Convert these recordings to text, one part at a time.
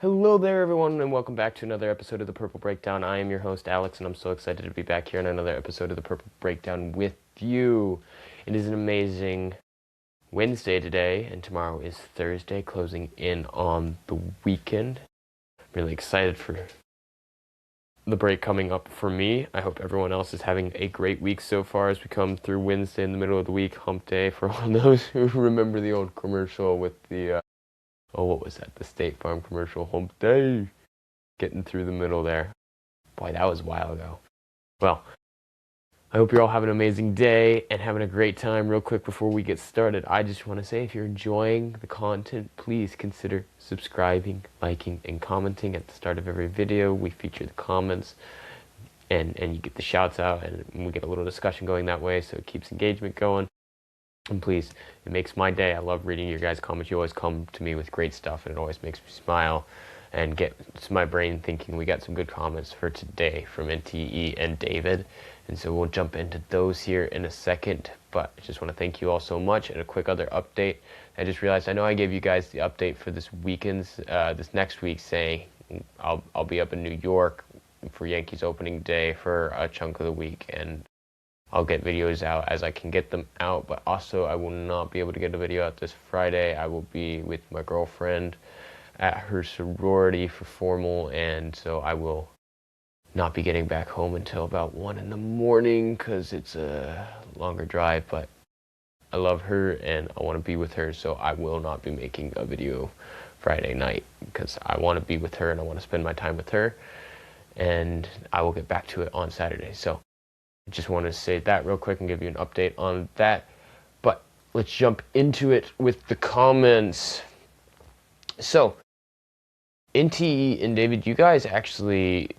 Hello there, everyone, and welcome back to another episode of the Purple Breakdown. I am your host, Alex, and I'm so excited to be back here in another episode of the Purple Breakdown with you. It is an amazing Wednesday today, and tomorrow is Thursday, closing in on the weekend. I'm really excited for the break coming up for me. I hope everyone else is having a great week so far as we come through Wednesday in the middle of the week, hump day, for all those who remember the old commercial with the oh, what was that? The State Farm commercial, hump day. Getting through the middle there. Boy, that was a while ago. Well, I hope you're all having an amazing day and having a great time. Real quick before we get started, I just want to say if you're enjoying the content, please consider subscribing, liking, and commenting at the start of every video. We feature the comments and you get the shouts out and we get a little discussion going that way, so it keeps engagement going. And please, it makes my day. I love reading your guys' comments. You always come to me with great stuff, and it always makes me smile and gets my brain thinking. We got some good comments for today from NTE and David, and so we'll jump into those here in a second. But I just want to thank you all so much. And a quick other update. I just realized I know I gave you guys the update for this next week, saying I'll be up in New York for Yankees opening day for a chunk of the week, and I'll get videos out as I can get them out, but also I will not be able to get a video out this Friday. I will be with my girlfriend at her sorority for formal, and so I will not be getting back home until about 1 in the morning because it's a longer drive, but I love her and I want to be with her, so I will not be making a video Friday night because I want to be with her and I want to spend my time with her, and I will get back to it on Saturday. So I just want to say that real quick and give you an update on that. But let's jump into it with the comments. So, NTE and David, you guys actually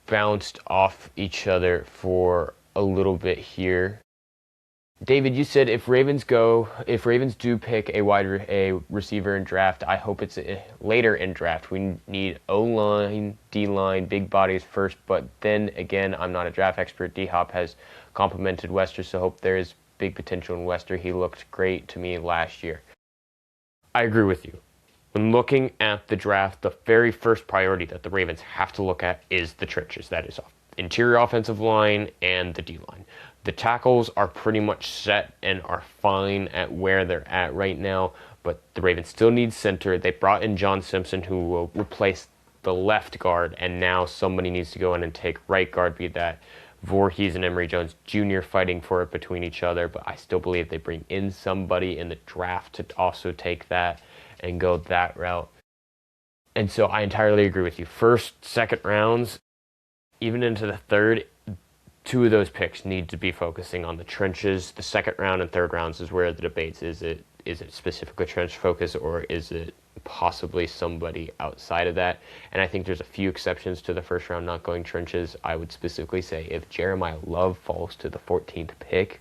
bounced off each other for a little bit here. David, you said if Ravens do pick a receiver in draft, I hope it's later in draft. We need O-line, D-line, big bodies first, but then again, I'm not a draft expert. D-Hop has complimented Wester, so hope there is big potential in Wester. He looked great to me last year. I agree with you. When looking at the draft, the very first priority that the Ravens have to look at is the trenches. That is interior offensive line and the D-line. The tackles are pretty much set and are fine at where they're at right now, but the Ravens still need center. They brought in John Simpson, who will replace the left guard, and now somebody needs to go in and take right guard, be that Voorhees and Emory Jones Jr. fighting for it between each other, but I still believe they bring in somebody in the draft to also take that and go that route. And so I entirely agree with you. First, second rounds, even into the third, two of those picks need to be focusing on the trenches. The second round and third rounds is where the debates is it specifically trench focus, or is it possibly somebody outside of that? And I think there's a few exceptions to the first round not going trenches. I would specifically say if Jeremiah Love falls to the 14th pick,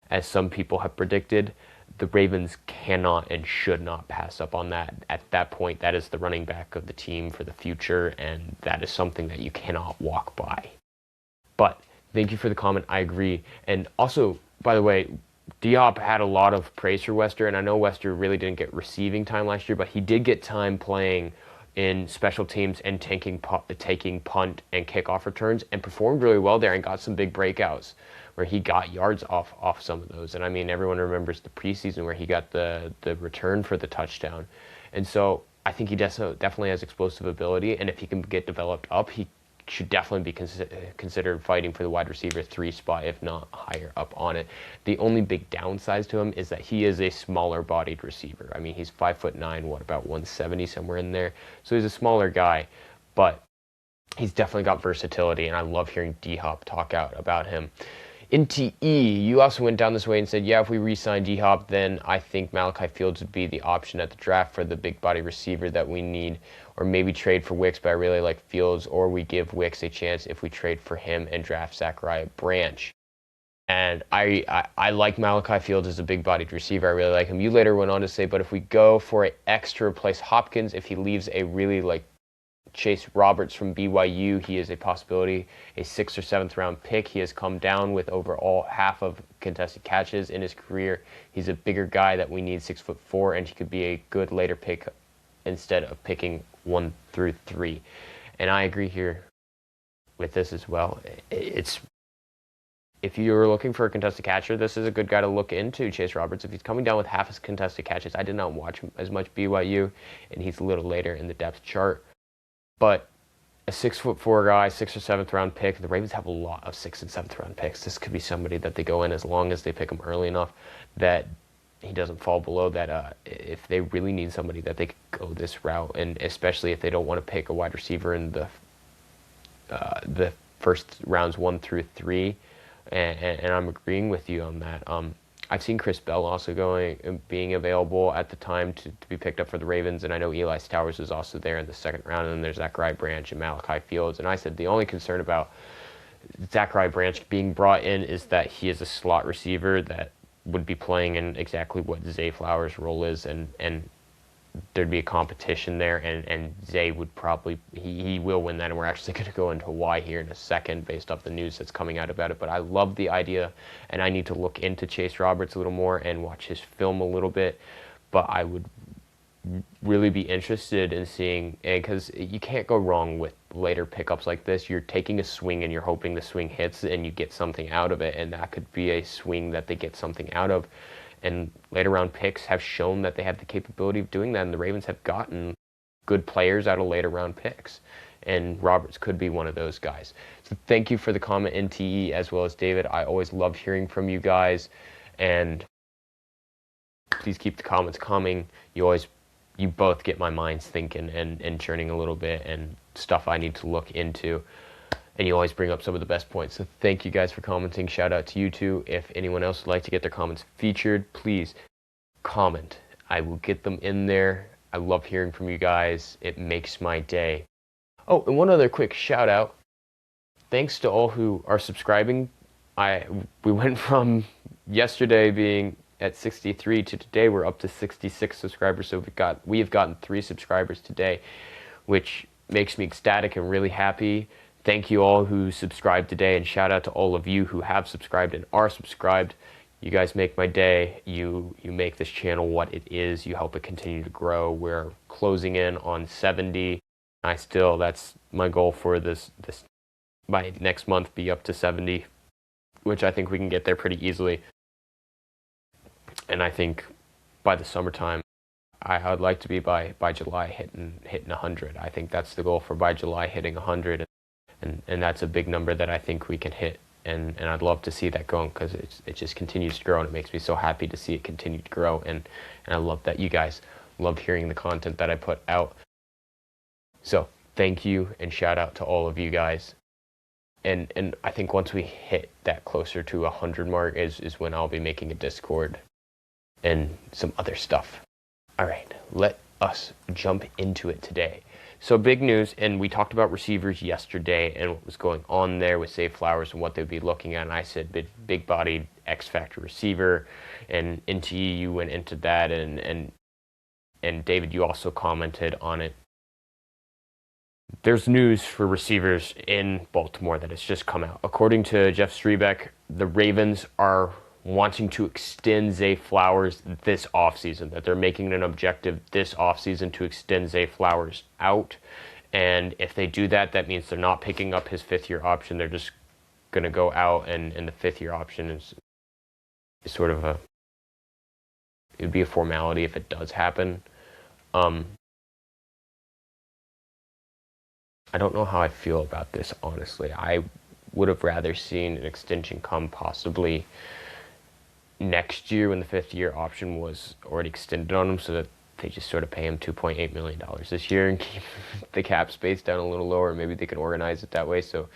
as some people have predicted, the Ravens cannot and should not pass up on that. At that point, that is the running back of the team for the future, and that is something that you cannot walk by. But thank you for the comment. I agree. And also, by the way, Diop had a lot of praise for Wester, and I know Wester really didn't get receiving time last year, but he did get time playing in special teams and taking punt and kickoff returns, and performed really well there and got some big breakouts where he got yards off some of those. And I mean, everyone remembers the preseason where he got the return for the touchdown. And so I think he definitely has explosive ability, and if he can get developed up, he should definitely be considered fighting for the wide receiver 3 spot, if not higher up on it. The only big downside to him is that he is a smaller bodied receiver. I mean, he's 5'9", what, about 170, somewhere in there. So he's a smaller guy, but he's definitely got versatility, and I love hearing D-Hop talk out about him. NTE, you also went down this way and said, yeah, if we re-sign D-Hop, then I think Malachi Fields would be the option at the draft for the big body receiver that we need, or maybe trade for Wicks, but I really like Fields, or we give Wicks a chance if we trade for him and draft Zachariah Branch. And I like Malachi Fields as a big-bodied receiver. I really like him. You later went on to say, but if we go for an extra replace Hopkins, if he leaves a really Chase Roberts from BYU, he is a possibility, a 6th or 7th round pick. He has come down with overall half of contested catches in his career. He's a bigger guy that we need, 6'4", and he could be a good later pick instead of picking 1 through 3. And I agree here with this as well. It's if you're looking for a contested catcher, this is a good guy to look into, Chase Roberts. If he's coming down with half his contested catches, I did not watch as much BYU, and he's a little later in the depth chart. But a 6'4" guy, 6th or 7th round pick. The Ravens have a lot of 6th and 7th round picks. This could be somebody that they go in as long as they pick him early enough that he doesn't fall below that. If they really need somebody, that they could go this route, and especially if they don't want to pick a wide receiver in the first rounds 1 through 3. And I'm agreeing with you on that. I've seen Chris Bell also being available at the time to be picked up for the Ravens, and I know Eli Towers is also there in the 2nd round, and then there's Zachary Branch and Malachi Fields. And I said the only concern about Zachary Branch being brought in is that he is a slot receiver that would be playing in exactly what Zay Flowers' role is, and there'd be a competition there, and Zay would probably, he will win that, and we're actually going to go into why here in a second based off the news that's coming out about it. But I love the idea, and I need to look into Chase Roberts a little more and watch his film a little bit, but I would really be interested in seeing, because you can't go wrong with later pickups like this. You're taking a swing and you're hoping the swing hits and you get something out of it, and that could be a swing that they get something out of. And later round picks have shown that they have the capability of doing that, and the Ravens have gotten good players out of later round picks. And Roberts could be one of those guys. So thank you for the comment, NTE, as well as David. I always love hearing from you guys, and please keep the comments coming. You both get my minds thinking and churning a little bit, and stuff I need to look into. And you always bring up some of the best points. So thank you guys for commenting. Shout out to you two. If anyone else would like to get their comments featured, please comment. I will get them in there. I love hearing from you guys. It makes my day. Oh, and one other quick shout out. Thanks to all who are subscribing. We went from yesterday being at 63 to today we're up to 66 subscribers. So we have gotten 3 subscribers today, which makes me ecstatic and really happy. Thank you all who subscribed today, and shout out to all of you who have subscribed and are subscribed. You guys make my day. You make this channel what it is. You help it continue to grow. We're closing in on 70. That's my goal for this by next month, be up to 70, which I think we can get there pretty easily. And I think by the summertime, I would like to be by July hitting 100. I think that's the goal for by July, hitting 100. And that's a big number that I think we can hit, and I'd love to see that going, because it just continues to grow, and it makes me so happy to see it continue to grow, and I love that you guys love hearing the content that I put out. So thank you, and shout out to all of you guys. And I think once we hit that closer to 100 mark is when I'll be making a Discord and some other stuff. All right, let us jump into it today. So big news, and we talked about receivers yesterday and what was going on there with Zay Flowers and what they'd be looking at. And I said big-bodied X-factor receiver, and NTE, you went into that, and David, you also commented on it. There's news for receivers in Baltimore that has just come out. According to Jeff Strebeck, the Ravens are wanting to extend Zay Flowers this offseason, that they're making an objective this offseason to extend Zay Flowers out. And if they do that, that means they're not picking up his 5th-year option. They're just going to go out, and the 5th-year option is sort of it would be a formality if it does happen. I don't know how I feel about this, honestly. I would have rather seen an extension come possibly next year when the 5th-year option was already extended on him, so that they just sort of pay him $2.8 million this year and keep the cap space down a little lower. Maybe they can organize it that way so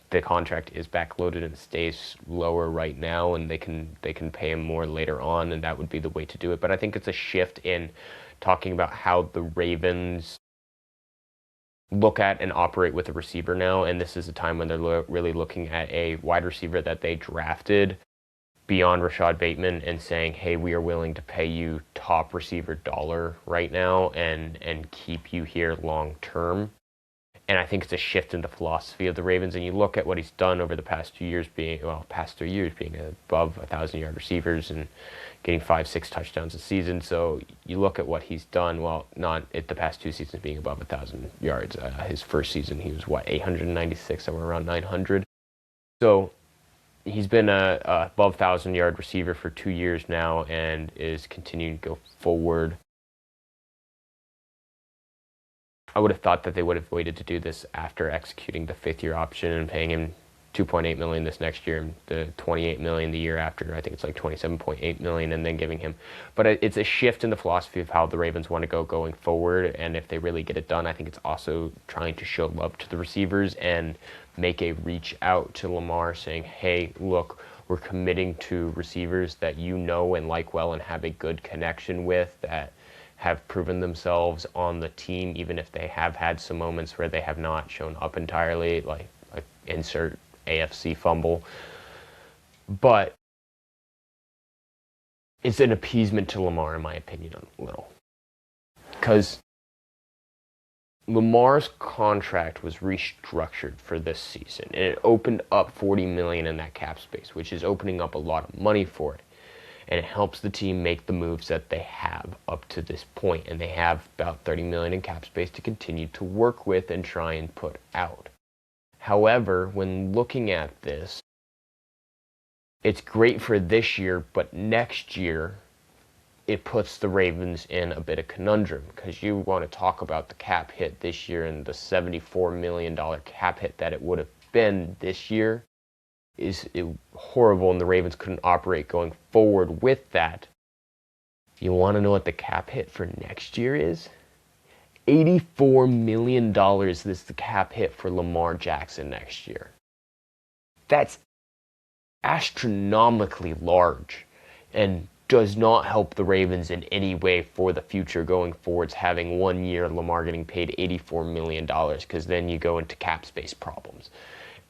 the contract is backloaded and stays lower right now, and they can pay him more later on, and that would be the way to do it. But I think it's a shift in talking about how the Ravens look at and operate with a receiver now, and this is a time when they're really looking at a wide receiver that they drafted beyond Rashad Bateman and saying, hey, we are willing to pay you top receiver dollar right now and keep you here long term. And I think it's a shift in the philosophy of the Ravens. And you look at what he's done over the past 2 years, past 3 years, being above 1,000-yard receivers and getting 5-6 touchdowns a season. So you look at what he's done. Well, not at the past 2 seasons being above 1,000 yards. His first season, he was 896, somewhere around 900. So he's been a above 1,000-yard receiver for 2 years now, and is continuing to go forward. I would have thought that they would have waited to do this after executing the 5th-year option and paying him $2.8 million this next year, and the $28 million the year after. I think it's like $27.8 million, and then giving him. But it's a shift in the philosophy of how the Ravens want to go going forward. And if they really get it done, I think it's also trying to show love to the receivers and make a reach out to Lamar, saying, "Hey, look, we're committing to receivers that you know and like well and have a good connection with, that have proven themselves on the team, even if they have had some moments where they have not shown up entirely, like insert AFC fumble." But it's an appeasement to Lamar, in my opinion, a little. Because Lamar's contract was restructured for this season, and it opened up $40 million in that cap space, which is opening up a lot of money for it. And it helps the team make the moves that they have up to this point. And they have about $30 million in cap space to continue to work with and try and put out. However, when looking at this, it's great for this year, but next year, it puts the Ravens in a bit of conundrum, because you want to talk about the cap hit this year and the $74 million cap hit that it would have been this year is horrible, and the Ravens couldn't operate going forward with that. You want to know what the cap hit for next year is? $84 million is the cap hit for Lamar Jackson next year. That's astronomically large and does not help the Ravens in any way for the future going forwards, having 1 year Lamar getting paid $84 million, because then you go into cap space problems.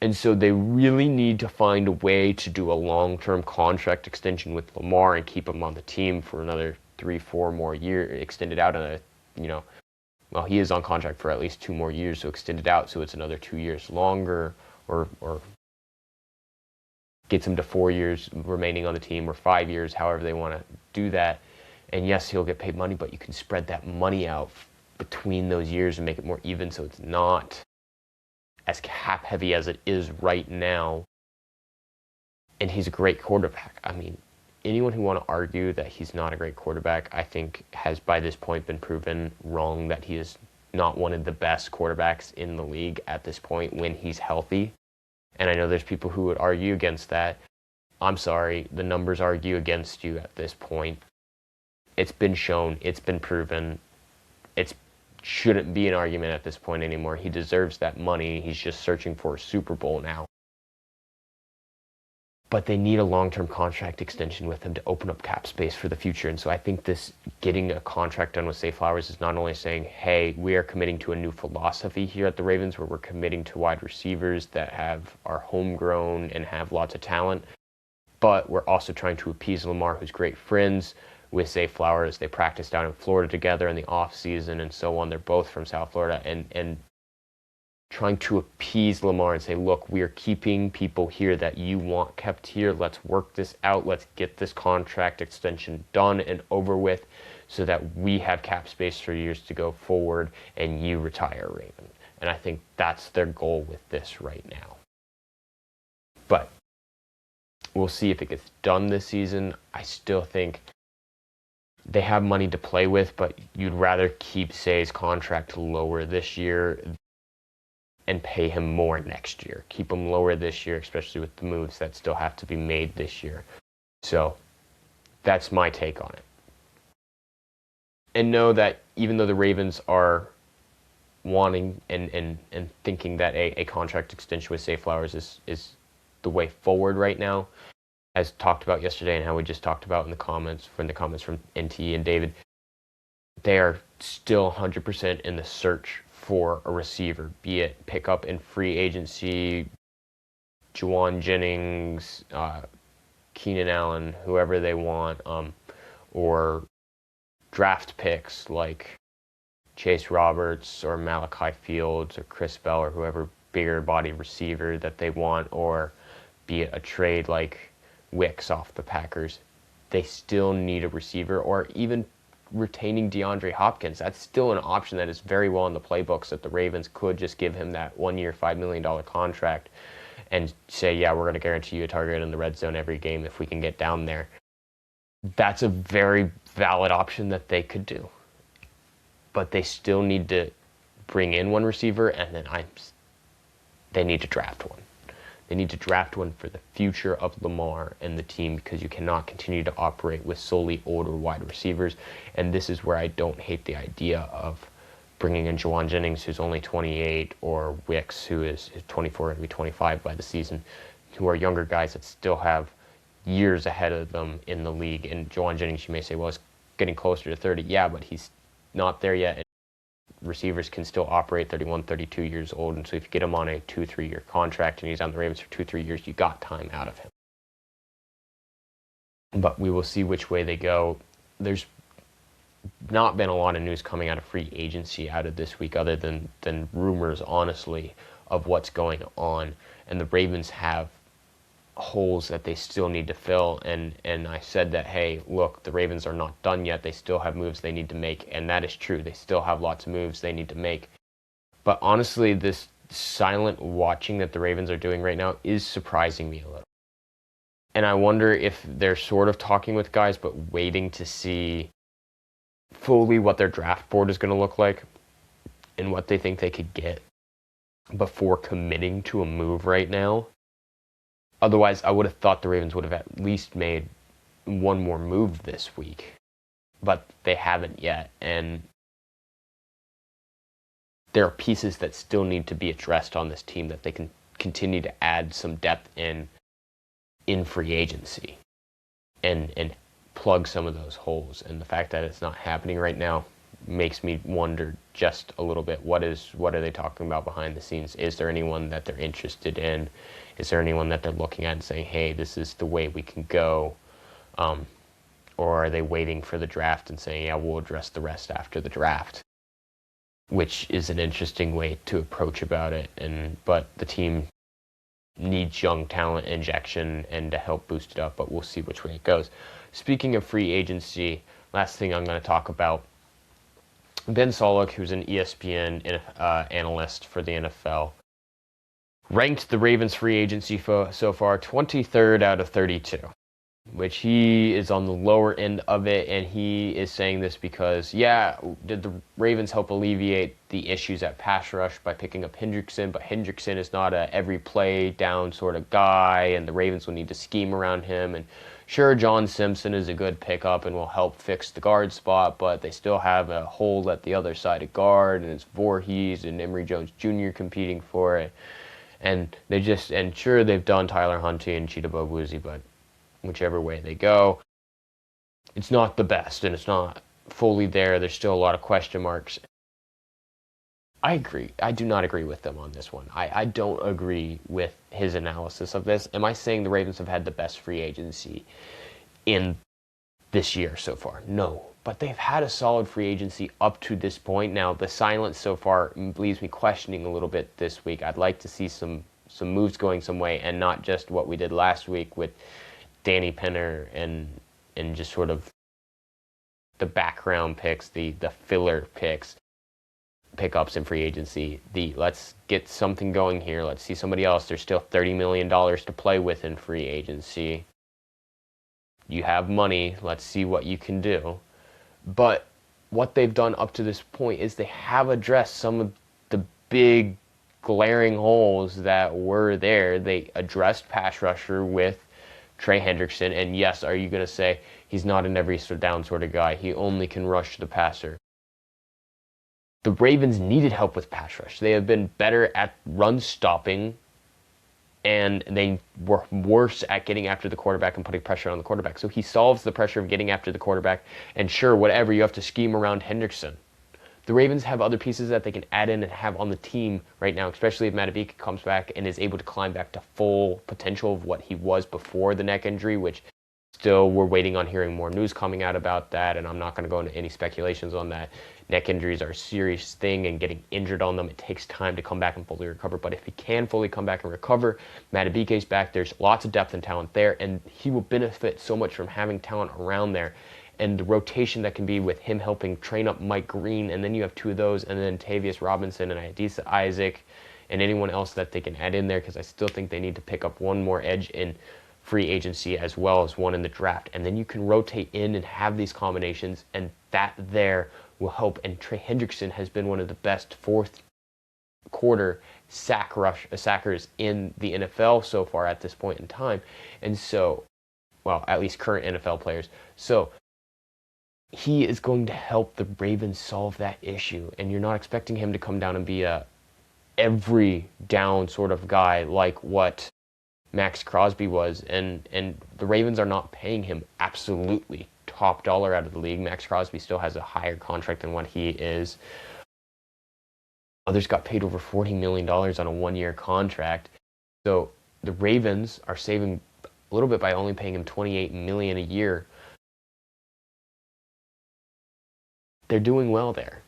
And so they really need to find a way to do a long-term contract extension with Lamar and keep him on the team for another 3-4 more years, extend it out well, he is on contract for at least 2 more years, so extend it out so it's another 2 years longer, or gets him to 4 years remaining on the team, or 5 years, however they want to do that. And yes, he'll get paid money, but you can spread that money out between those years and make it more even, so it's not as cap heavy as it is right now. And he's a great quarterback. I mean, anyone who want to argue that he's not a great quarterback, I think has by this point been proven wrong, that he is not one of the best quarterbacks in the league at this point when he's healthy. And I know there's people who would argue against that. I'm sorry, the numbers argue against you at this point. It's been shown, it's been proven. It shouldn't be an argument at this point anymore. He deserves that money. He's just searching for a Super Bowl now. But they need a long-term contract extension with him to open up cap space for the future. And so I think this getting a contract done with Zay Flowers is not only saying, hey, we are committing to a new philosophy here at the Ravens, where we're committing to wide receivers that are homegrown and have lots of talent, but we're also trying to appease Lamar, who's great friends with Zay Flowers. They practiced down in Florida together in the off season and so on. They're both from South Florida, and trying to appease Lamar and say, look, we are keeping people here that you want kept here. Let's work this out. Let's get this contract extension done and over with so that we have cap space for years to go forward and you retire, Raven. And I think that's their goal with this right now. But we'll see if it gets done this season. I still think they have money to play with, but you'd rather keep Zay's contract lower this year and pay him more next year. Keep him lower this year, especially with the moves that still have to be made this year. So that's my take on it. And know that even though the Ravens are wanting and thinking that a contract extension with Zay Flowers is the way forward right now, as talked about yesterday and how we just talked about in the comments from NT and David, they are still 100% in the search for a receiver, be it pick up in free agency, Juwan Jennings, Keenan Allen, whoever they want, or draft picks like Chase Roberts or Malachi Fields or Chris Bell or whoever bigger body receiver that they want, or be it a trade like Wicks off the Packers, they still need a receiver, or even retaining DeAndre Hopkins. That's still an option that is very well in the playbooks, that the Ravens could just give him that 1 year, $5 million contract and say, yeah, we're going to guarantee you a target in the red zone every game if we can get down there. That's a very valid option that they could do. But they still need to bring in one receiver, and then they need to draft one. They need to draft one for the future of Lamar and the team, because you cannot continue to operate with solely older wide receivers. And this is where I don't hate the idea of bringing in Juwan Jennings, who's only 28, or Wicks, who is 24, going to be 25 by the season, who are younger guys that still have years ahead of them in the league. And Juwan Jennings, you may say, well, it's getting closer to 30. Yeah, but he's not there yet. And receivers can still operate 31, 32 years old. And so if you get him on a 2-3 year contract and he's on the Ravens for 2-3 years, you got time out of him. But we will see which way they go. There's not been a lot of news coming out of free agency out of this week, other than rumors, honestly, of what's going on. And the Ravens have holes that they still need to fill, and I said that, hey, look, the Ravens are not done yet. They still have moves they need to make, and that is true. They still have lots of moves they need to make. But honestly, this silent watching that the Ravens are doing right now is surprising me a little. And I wonder if they're sort of talking with guys, but waiting to see fully what their draft board is going to look like and what they think they could get before committing to a move right now. Otherwise, I would have thought the Ravens would have at least made one more move this week. But they haven't yet. And there are pieces that still need to be addressed on this team that they can continue to add some depth in free agency and plug some of those holes. And the fact that it's not happening right now makes me wonder just a little bit, what are they talking about behind the scenes? Is there anyone that they're interested in? Is there anyone that they're looking at and saying, hey, this is the way we can go? Or are they waiting for the draft and saying, yeah, we'll address the rest after the draft? Which is an interesting way to approach about it. But the team needs young talent injection and to help boost it up, but we'll see which way it goes. Speaking of free agency, last thing I'm going to talk about, Ben Solak, who's an ESPN analyst for the NFL, ranked the Ravens free agency so far 23rd out of 32, which he is on the lower end of it, and he is saying this because, yeah, did the Ravens help alleviate the issues at pass rush by picking up Hendrickson, but Hendrickson is not a every play down sort of guy, and the Ravens will need to scheme around him. And sure, John Simpson is a good pickup and will help fix the guard spot, but they still have a hole at the other side of guard, and it's Voorhees and Emory Jones Jr. competing for it. And sure, they've done Tyler Hunty and Cheetah Boguzi, but whichever way they go, it's not the best, and it's not fully there. There's still a lot of question marks. I agree. I do not agree with them on this one. I don't agree with his analysis of this. Am I saying the Ravens have had the best free agency in this year so far? No. But they've had a solid free agency up to this point. Now, the silence so far leaves me questioning a little bit this week. I'd like to see some moves going some way, and not just what we did last week with Danny Penner and just sort of the background picks, the filler pickups in free agency. Let's get something going here. Let's see somebody else. There's still $30 million to play with in free agency. You have money. Let's see what you can do. But what they've done up to this point is they have addressed some of the big glaring holes that were there. They addressed pass rusher with Trey Hendrickson, and yes, are you going to say he's not an every down sort of guy? He only can rush the passer. The Ravens needed help with pass rush. They have been better at run stopping, and they were worse at getting after the quarterback and putting pressure on the quarterback. So he solves the pressure of getting after the quarterback, and sure, whatever, you have to scheme around Hendrickson. The Ravens have other pieces that they can add in and have on the team right now, especially if Madubuike comes back and is able to climb back to full potential of what he was before the neck injury, which still, we're waiting on hearing more news coming out about that, and I'm not going to go into any speculations on that. Neck injuries are a serious thing, and getting injured on them, it takes time to come back and fully recover. But if he can fully come back and recover, Madubuike's back, there's lots of depth and talent there, and he will benefit so much from having talent around there. And the rotation that can be with him helping train up Mike Green, and then you have two of those, and then Tavius Robinson and Adisa Isaac, and anyone else that they can add in there, because I still think they need to pick up one more edge in free agency as well as one in the draft. And then you can rotate in and have these combinations, and that there will help. And Trey Hendrickson has been one of the best fourth quarter sackers in the NFL so far at this point in time. And so, well, at least current NFL players. So he is going to help the Ravens solve that issue. And you're not expecting him to come down and be a every down sort of guy like what Max Crosby was, and the Ravens are not paying him absolutely top dollar out of the league. Max Crosby still has a higher contract than what he is. Others got paid over $40 million on a one-year contract. So the Ravens are saving a little bit by only paying him $28 million a year. They're doing well there.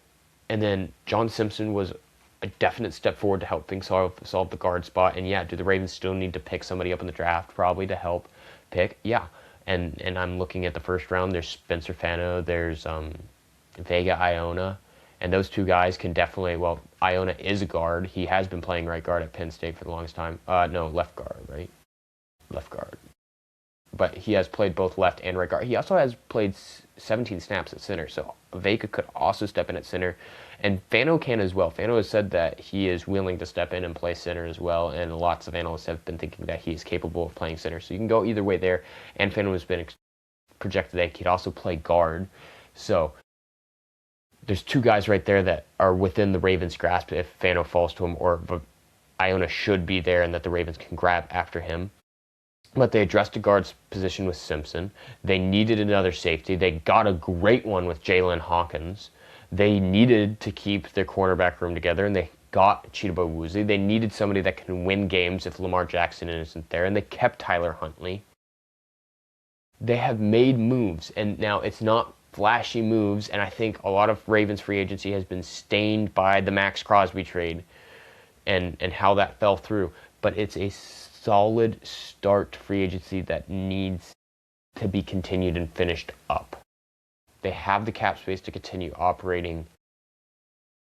And then John Simpson was a definite step forward to help things solve the guard spot. And yeah, do the Ravens still need to pick somebody up in the draft probably to help pick? Yeah. And I'm looking at the first round. There's Spencer Fano. There's Vega Iona. And those two guys can definitely, well, Iona is a guard. He has been playing right guard at Penn State for the longest time. No, left guard, right? Left guard. But he has played both left and right guard. He also has played 17 snaps at center. So Vega could also step in at center. And Fano can as well. Fano has said that he is willing to step in and play center as well, and lots of analysts have been thinking that he is capable of playing center. So you can go either way there, and Fano has been projected that he could also play guard. So there's two guys right there that are within the Ravens' grasp if Fano falls to him, or Iona should be there and that the Ravens can grab after him. But they addressed a guard's position with Simpson. They needed another safety. They got a great one with Jalen Hawkins. They needed to keep their cornerback room together, and they got Chidobe Awuzie. They needed somebody that can win games if Lamar Jackson isn't there, and they kept Tyler Huntley. They have made moves, and now it's not flashy moves, and I think a lot of Ravens free agency has been stained by the Max Crosby trade and how that fell through. But it's a solid start to free agency that needs to be continued and finished up. They have the cap space to continue operating.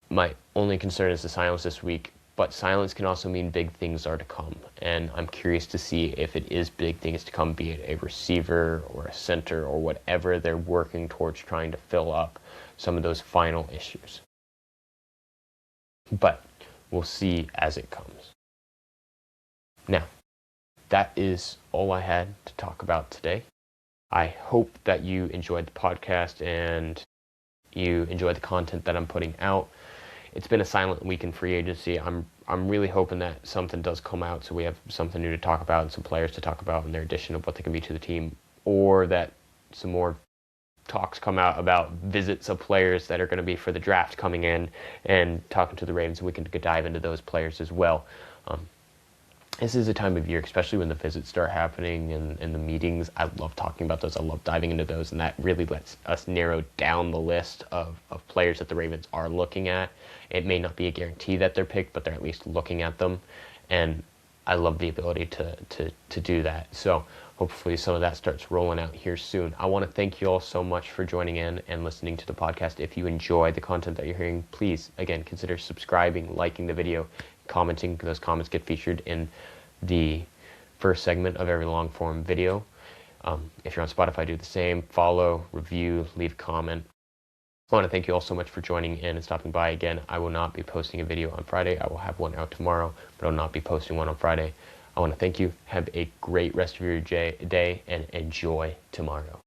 My only concern is the silence this week, but silence can also mean big things are to come. And I'm curious to see if it is big things to come, be it a receiver or a center or whatever they're working towards trying to fill up some of those final issues. But we'll see as it comes. Now, that is all I had to talk about today. I hope that you enjoyed the podcast and you enjoy the content that I'm putting out. It's been a silent week in free agency. I'm really hoping that something does come out so we have something new to talk about and some players to talk about and their addition of what they can be to the team, or that some more talks come out about visits of players that are going to be for the draft coming in and talking to the Ravens, and we can dive into those players as well. This is a time of year, especially when the visits start happening and the meetings. I love talking about those. I love diving into those, and that really lets us narrow down the list of players that the Ravens are looking at. It may not be a guarantee that they're picked, but they're at least looking at them, and I love the ability to do that. So hopefully some of that starts rolling out here soon. I want to thank you all so much for joining in and listening to the podcast. If you enjoy the content that you're hearing, please, again, consider subscribing, liking the video, commenting. Those comments get featured in the first segment of every long form video. If you're on Spotify, do the same. Follow, review, leave a comment. I want to thank you all so much for joining in and stopping by again. I will not be posting a video on Friday. I will have one out tomorrow, but I will not be posting one on Friday. I want to thank you. Have a great rest of your day and enjoy tomorrow.